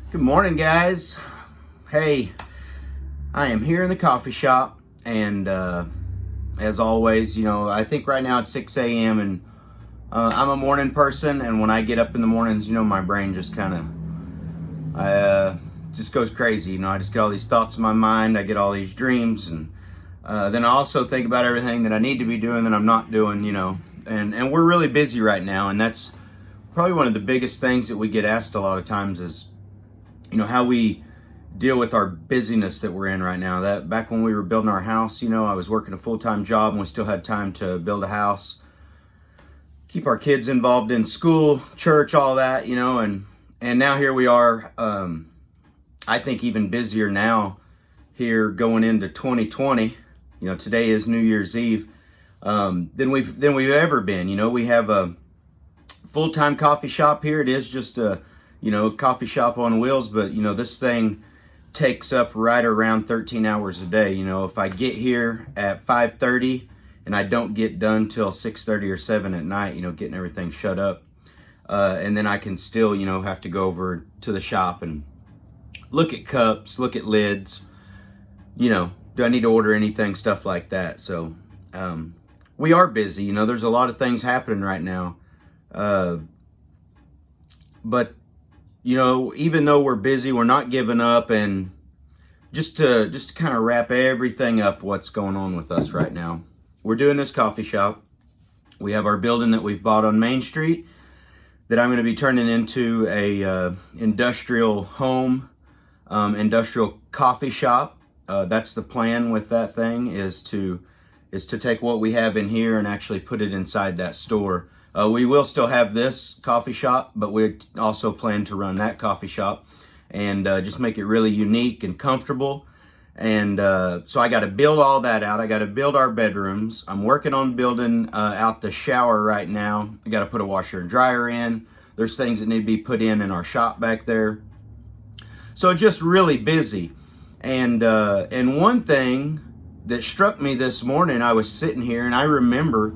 Good morning, guys. Hey, I am here in the coffee shop, and as always, I think right now it's 6 a.m. and I'm a morning person, and when I get up in the mornings, my brain just just goes crazy. I just get all these thoughts in my mind. I get all these dreams, and then I also think about everything that I need to be doing that I'm not doing. And we're really busy right now, and that's probably one of the biggest things that we get asked a lot of times is how we deal with our busyness that we're in right now. That back when we were building our house, I was working a full-time job and we still had time to build a house, keep our kids involved in school, church, all that, and now here we are. I think even busier now here going into 2020. Today is New Year's Eve, than we've ever been. We have a full-time coffee shop here. It is just a coffee shop on wheels, but this thing takes up right around 13 hours a day. If I get here at 5:30 and I don't get done till 6:30 or 7 at night, getting everything shut up, and then I can still, have to go over to the shop and look at cups, look at lids, do I need to order anything, stuff like that. So we are busy. There's a lot of things happening right now, but even though we're busy, we're not giving up. And just to kind of wrap everything up, what's going on with us right now, we're doing this coffee shop. We have our building that we've bought on Main Street that I'm going to be turning into a industrial home, industrial coffee shop. That's the plan with that thing, is to take what we have in here and actually put it inside that store. We will still have this coffee shop, but we also plan to run that coffee shop and just make it really unique and comfortable. And so I got to build all that out. I got to build our bedrooms. I'm working on building out the shower right now. I got to put a washer and dryer in. There's things that need to be put in our shop back there. So just really busy. And one thing that struck me this morning, I was sitting here and I remember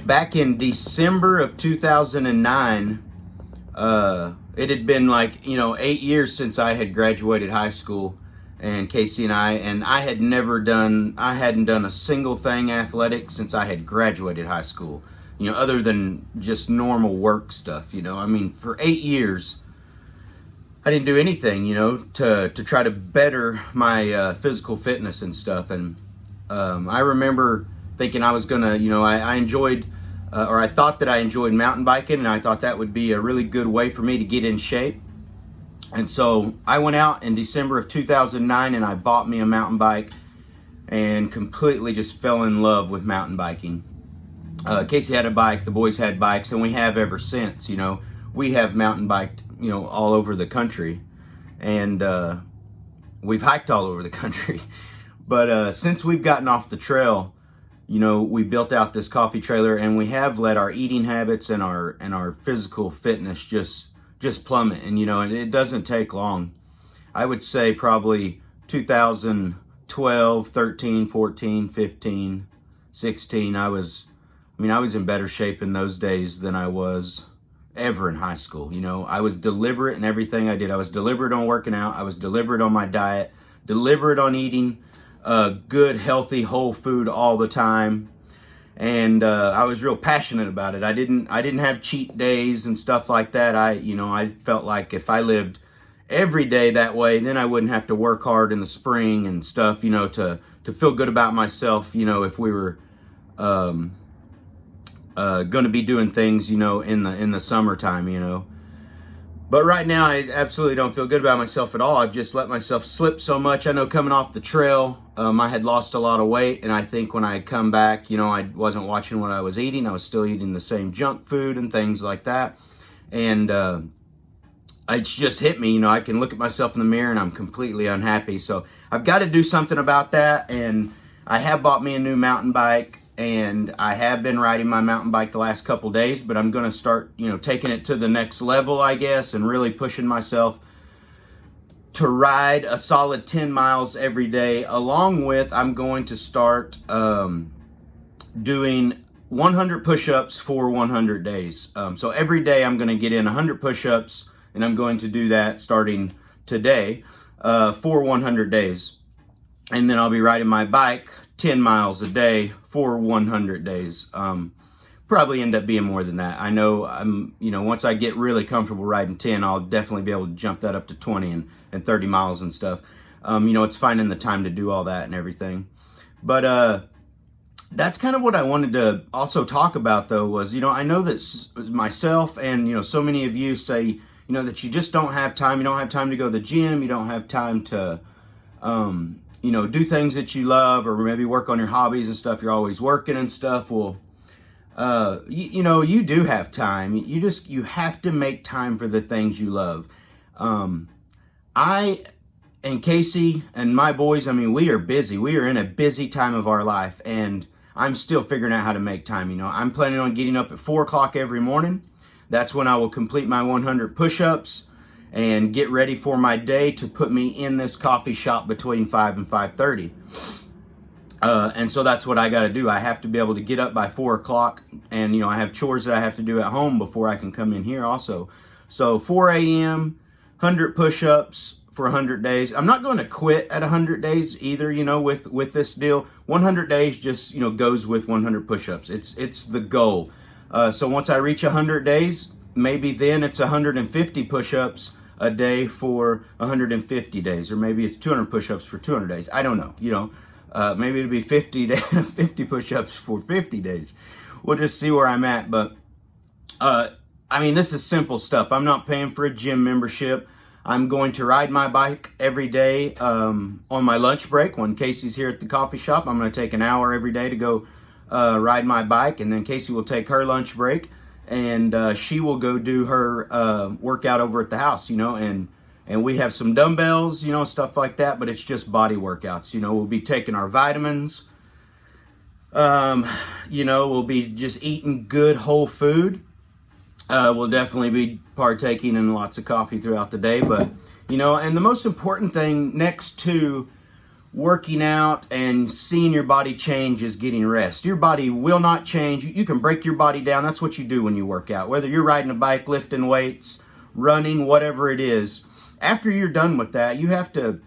back in December of 2009, it had been 8 years since I had graduated high school, and Casey and I hadn't done a single thing athletic since I had graduated high school, other than just normal work stuff. For 8 years, I didn't do anything, to try to better my physical fitness and stuff. And I remember thinking I was gonna, I enjoyed, or I thought that I enjoyed mountain biking, and I thought that would be a really good way for me to get in shape. And so I went out in December of 2009 and I bought me a mountain bike and completely just fell in love with mountain biking. Casey had a bike, the boys had bikes, and we have ever since. We have mountain biked, all over the country, and we've hiked all over the country. But since we've gotten off the trail, we built out this coffee trailer, and we have let our eating habits and our physical fitness just plummet. And and it doesn't take long. I would say probably 2012, 13, 14, 15, 16. I was in better shape in those days than I was ever in high school. I was deliberate in everything I did. I was deliberate on working out. I was deliberate on my diet, deliberate on eating good, healthy, whole food all the time. And I was real passionate about it. I didn't have cheat days and stuff like that. I felt like if I lived every day that way, then I wouldn't have to work hard in the spring and stuff, to feel good about myself, if we were going to be doing things, in the summertime. But right now, I absolutely don't feel good about myself at all. I've just let myself slip so much. I know coming off the trail, I had lost a lot of weight, and I think when I had come back, I wasn't watching what I was eating. I was still eating the same junk food and things like that. And it's just hit me. I can look at myself in the mirror and I'm completely unhappy. So I've got to do something about that. And I have bought me a new mountain bike. And I have been riding my mountain bike the last couple days, but I'm going to start, taking it to the next level, I guess, and really pushing myself to ride a solid 10 miles every day. Along with, I'm going to start doing 100 push-ups for 100 days. So every day I'm going to get in 100 push-ups, and I'm going to do that starting today for 100 days. And then I'll be riding my bike 10 miles a day for 100 days. Probably end up being more than that. I know once I get really comfortable riding 10, I'll definitely be able to jump that up to 20 and 30 miles and stuff. It's finding the time to do all that and everything. But that's kind of what I wanted to also talk about, though, was, I know that myself and, so many of you say, that you just don't have time. You don't have time to go to the gym. You don't have time to, do things that you love, or maybe work on your hobbies and stuff. You're always working and stuff. Well, you do have time. You have to make time for the things you love. I and Casey and my boys, we are busy. We are in a busy time of our life, and I'm still figuring out how to make time. I'm planning on getting up at 4 o'clock every morning. That's when I will complete my 100 push-ups and get ready for my day to put me in this coffee shop between 5 and 5:30. And so that's what I got to do. I have to be able to get up by 4 o'clock, and I have chores that I have to do at home before I can come in here also. So 4 a.m., 100 push-ups for 100 days. I'm not going to quit at 100 days either, with this deal. 100 days just, goes with 100 push-ups. It's the goal. So once I reach 100 days, maybe then it's 150 push-ups a day for 150 days, or maybe it's 200 push-ups for 200 days. I don't know, maybe it'll be 50 push-ups for 50 days. We'll just see where I'm at. But, this is simple stuff. I'm not paying for a gym membership. I'm going to ride my bike every day on my lunch break. When Casey's here at the coffee shop, I'm going to take an hour every day to go ride my bike. And then Casey will take her lunch break, and she will go do her workout over at the house, and we have some dumbbells, stuff like that, but it's just body workouts. We'll be taking our vitamins. We'll be just eating good whole food. We'll definitely be partaking in lots of coffee throughout the day, but, and the most important thing next to working out and seeing your body change is getting rest. Your body will not change. You can break your body down. That's what you do when you work out, whether you're riding a bike, lifting weights, running, whatever it is. After you're done with that, you have to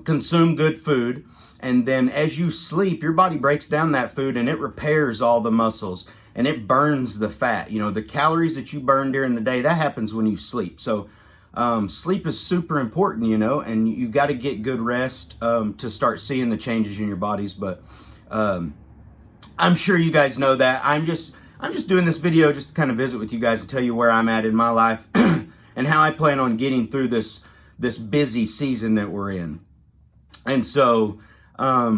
consume good food, and then as you sleep, your body breaks down that food and it repairs all the muscles and it burns the fat. The calories that you burn during the day, that happens when you sleep. So sleep is super important, and you got to get good rest to start seeing the changes in your bodies. But I'm sure you guys know that. I'm just doing this video just to kind of visit with you guys and tell you where I'm at in my life and how I plan on getting through this busy season that we're in. And so, I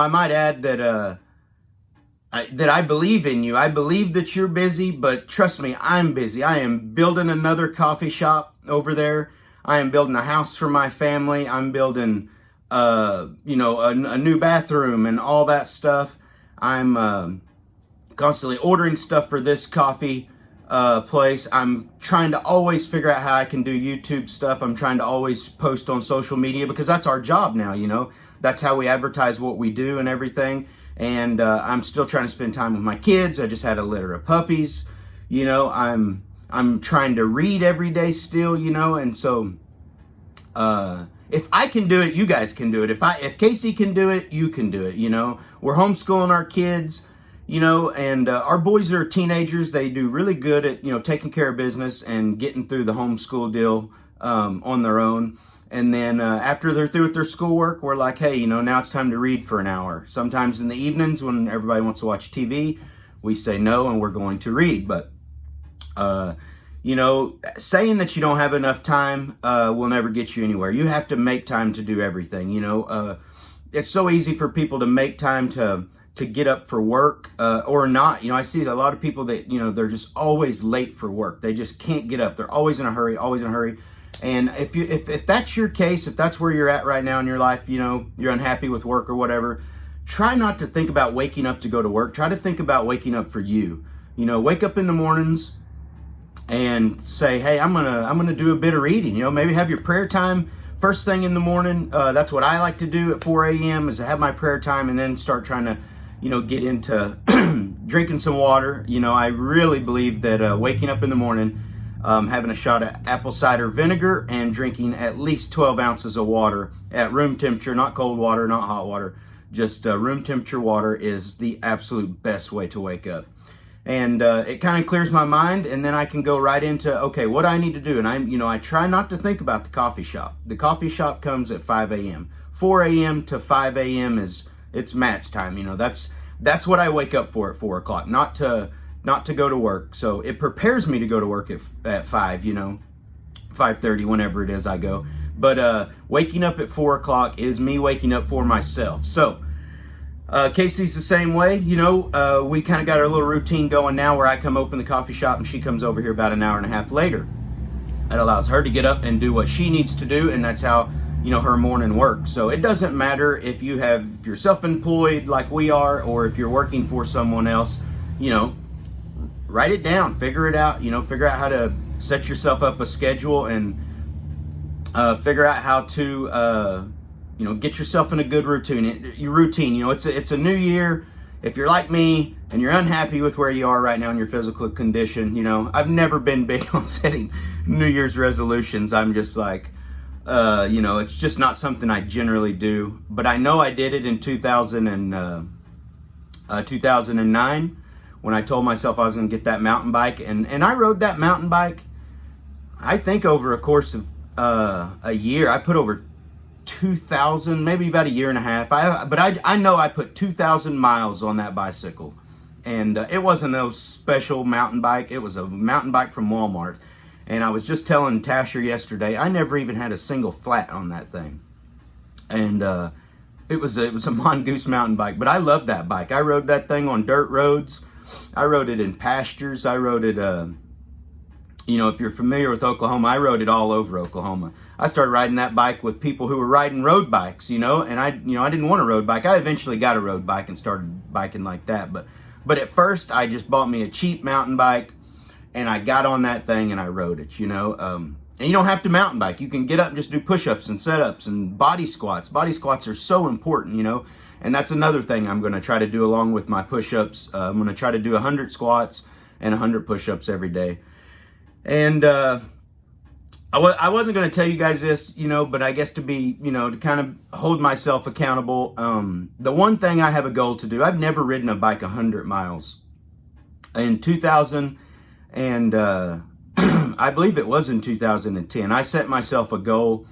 might add that I believe in you. I believe that you're busy, but trust me, I'm busy. I am building another coffee shop over there. I am building a house for my family. I'm building, a new bathroom and all that stuff. I'm constantly ordering stuff for this coffee place. I'm trying to always figure out how I can do YouTube stuff. I'm trying to always post on social media because that's our job now, That's how we advertise what we do and everything. And I'm still trying to spend time with my kids. I just had a litter of puppies. I'm trying to read every day still, and so if I can do it, you guys can do it. If Casey can do it, you can do it. We're homeschooling our kids, and our boys are teenagers. They do really good at taking care of business and getting through the homeschool deal on their own. And then after they're through with their schoolwork, we're like, hey, now it's time to read for an hour. Sometimes in the evenings when everybody wants to watch TV, we say no and we're going to read. But, saying that you don't have enough time will never get you anywhere. You have to make time to do everything. It's so easy for people to make time to get up for work or not. I see a lot of people that, they're just always late for work. They just can't get up. They're always in a hurry, always in a hurry. And if that's your case, if that's where you're at right now in your life, you're unhappy with work or whatever, try not to think about waking up to go to work. Try to think about waking up for you. Wake up in the mornings and say, hey, I'm gonna do a bit of reading. Maybe have your prayer time first thing in the morning. That's what I like to do at 4 a.m. is to have my prayer time and then start trying to, get into drinking some water. I really believe that waking up in the morning having a shot of apple cider vinegar, and drinking at least 12 ounces of water at room temperature, not cold water, not hot water, just room temperature water is the absolute best way to wake up. And it kind of clears my mind, and then I can go right into, okay, what I need to do. And I try not to think about the coffee shop. The coffee shop comes at 5 a.m. 4 a.m. to 5 a.m. it's Matt's time. That's what I wake up for at 4 o'clock, not to go to work. So it prepares me to go to work at 5, 5:30, whenever it is I go. But waking up at 4 o'clock is me waking up for myself. So Casey's the same way. We kind of got our little routine going now, where I come open the coffee shop and she comes over here about an hour and a half later. That allows her to get up and do what she needs to do, and that's how her morning works. So it doesn't matter if you're self-employed like we are, or if you're working for someone else. Write it down, figure it out. Figure out how to set yourself up a schedule, and figure out how to get yourself in a good routine. It's a new year. If you're like me and you're unhappy with where you are right now in your physical condition, I've never been big on setting New Year's resolutions. I'm just like, it's just not something I generally do. But I know I did it in 2009 when I told myself I was going to get that mountain bike. And I rode that mountain bike, I think over a course of a year. I put over 2,000, maybe about a year and a half. But I know I put 2,000 miles on that bicycle. And it wasn't no special mountain bike. It was a mountain bike from Walmart. And I was just telling Tasher yesterday, I never even had a single flat on that thing. And it was a Mongoose mountain bike. But I love that bike. I rode that thing on dirt roads. I rode it in pastures. I rode it, if you're familiar with Oklahoma, I rode it all over Oklahoma. I started riding that bike with people who were riding road bikes, and I didn't want a road bike. I eventually got a road bike and started biking like that. But at first, I just bought me a cheap mountain bike, and I got on that thing and I rode it, And you don't have to mountain bike. You can get up and just do push-ups and set-ups and body squats. Body squats are so important, And that's another thing I'm going to try to do along with my push-ups. I'm going to try to do 100 squats and 100 push-ups every day. And I wasn't going to tell you guys this, but I guess to kind of hold myself accountable. The one thing I have a goal to do, I've never ridden a bike 100 miles. In 2000 and I believe it was in 2010, I set myself a goal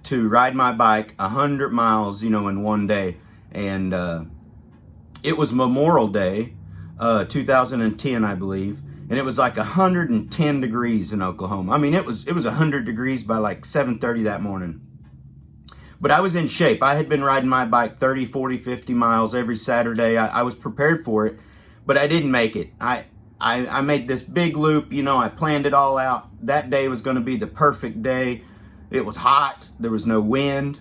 to ride my bike 100 miles, in one day. And it was Memorial Day, 2010, I believe. And it was like 110 degrees in Oklahoma. I mean, it was 100 degrees by like 7:30 that morning. But I was in shape. I had been riding my bike 30, 40, 50 miles every Saturday. I was prepared for it, but I didn't make it. I made this big loop. I planned it all out. That day was going to be the perfect day. It was hot. There was no wind.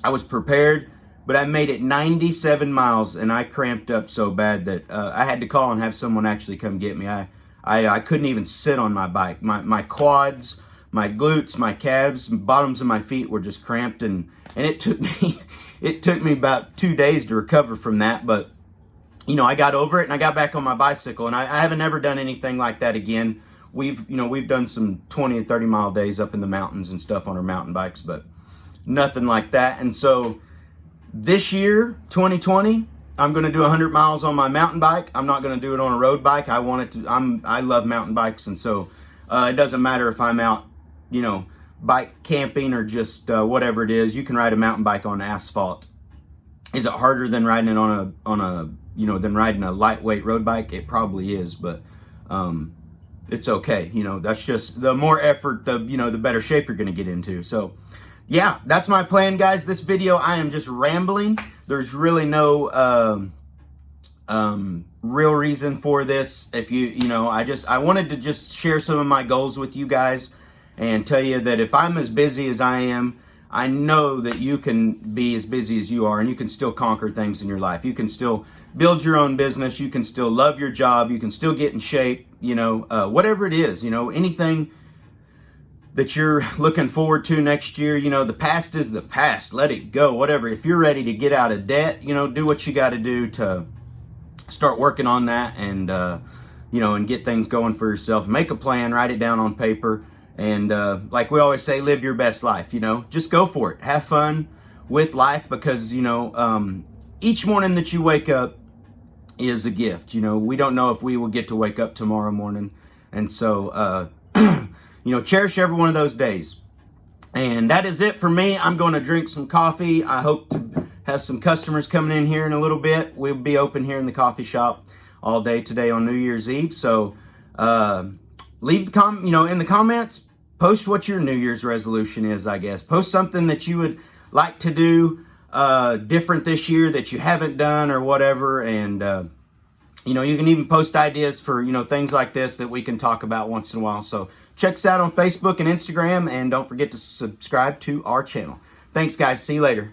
I was prepared. But I made it 97 miles, and I cramped up so bad that I had to call and have someone actually come get me. I couldn't even sit on my bike. My quads, my glutes, my calves, bottoms of my feet were just cramped, and it took me about 2 days to recover from that. But I got over it, and I got back on my bicycle, and I haven't ever done anything like that again. We've done some 20 and 30 mile days up in the mountains and stuff on our mountain bikes, but nothing like that. And so this year, 2020, I'm going to do 100 miles on my mountain bike. I'm not going to do it on a road bike. I love mountain bikes, and so it doesn't matter if I'm out, bike camping or just whatever it is. You can ride a mountain bike on asphalt. Is it harder than riding it on than riding a lightweight road bike? It probably is, but it's okay. That's just the more effort, the better shape you're going to get into. So yeah, that's my plan, guys. This video, I am just rambling. There's really no real reason for this. If I wanted to just share some of my goals with you guys and tell you that if I'm as busy as I am, I know that you can be as busy as you are, and you can still conquer things in your life. You can still build your own business. You can still love your job. You can still get in shape, whatever it is, anything that you're looking forward to next year. The past is the past. Let it go, whatever. If you're ready to get out of debt, do what you got to do to start working on that and, and get things going for yourself. Make a plan, write it down on paper, and like we always say, live your best life. Just go for it. Have fun with life, because each morning that you wake up is a gift. We don't know if we will get to wake up tomorrow morning, and so cherish every one of those days. And that is it for me. I'm going to drink some coffee. I hope to have some customers coming in here in a little bit. We'll be open here in the coffee shop all day today on New Year's Eve. So leave in the comments, post what your New Year's resolution is, I guess. Post something that you would like to do different this year that you haven't done or whatever. And you can even post ideas for things like this that we can talk about once in a while. So check us out on Facebook and Instagram, and don't forget to subscribe to our channel. Thanks, guys. See you later.